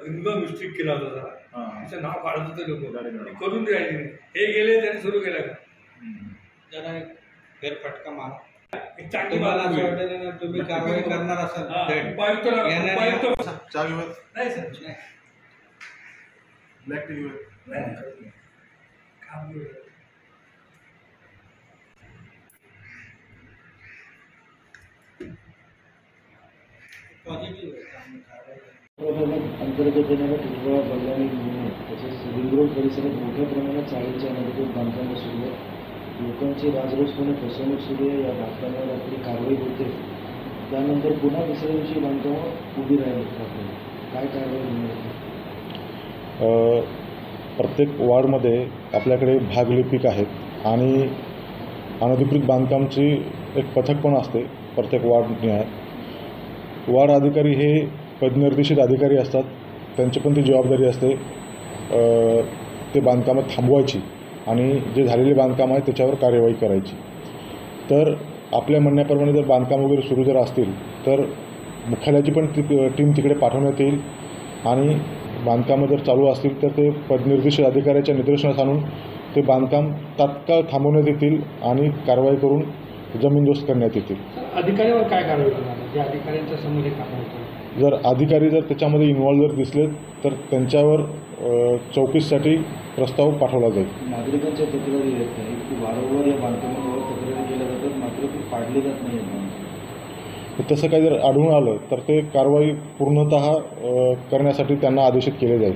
Income mistake केला होता जरा, त्याचं नाव काढत होते लोक, करून द्यायचे. हे गेले त्यांनी सुरू केलं का जरा फेरफटका मारा. चांगली तुम्हाला बात असं होईल. वाटतं ना तुम्ही कारवाई करणार असाल नाही सर ब्लॅक टीव्हीवर अंतर्गत येणाऱ्या टिटवाळा बल्लारी म्हणून तसेच रिंगरोड परिसरात मोठ्या प्रमाणात चाळीच्या अनधिकृत बांधकामं सुरू आहे. लोकांची राजरोसपणे फसवणूक सुरू आहे. या बांधकामावर आपली कारवाई होते, त्यानंतर पुन्हा दुसऱ्या दिवशी बांधकामं उभी राहिली. काय कारवाई होणार? प्रत्येक वॉर्डमध्ये आपल्याकडे भागलिपिक आहेत आणि अनधिकृत बांधकामची एक पथक पण असते प्रत्येक वॉर्डनिहाय. वॉर्ड अधिकारी हे पदनिर्देशित अधिकारी असतात, त्यांची पण ती जबाबदारी असते ते बांधकामं थांबवायची आणि जे झालेले बांधकाम आहे त्याच्यावर कार्यवाही करायची. तर आपल्या म्हणण्याप्रमाणे जर बांधकाम वगैरे सुरू जर असतील तर मुख्यालयाची पण टीम तिकडे पाठवण्यात येईल आणि बांधकामं जर चालू असतील तर ते पदनिर्देशित अधिकाऱ्याच्या निदर्शनास आणून ते बांधकाम तात्काळ थांबवण्यात येतील आणि कारवाई करून जमीनदोस्त करण्यात येतील. अधिकाऱ्यावर काय कारवाई करणार? जे अधिकाऱ्यांच्या समोर हे काम होतं, जर अधिकारी जर त्याच्यामध्ये इन्व्हॉल्व जर दिसले तर त्यांच्यावर चौकशीसाठी प्रस्ताव पाठवला जाईल. नागरिकांच्या तक्रारी येत नाही की वारंवार या बांधकामांवर तक्रारी केल्या जातात, मात्र ती पाडली जात नाही. तसं काही जर आढळून आलं तर ते कारवाई पूर्णतः करण्यासाठी त्यांना आदेशित केले जाईल.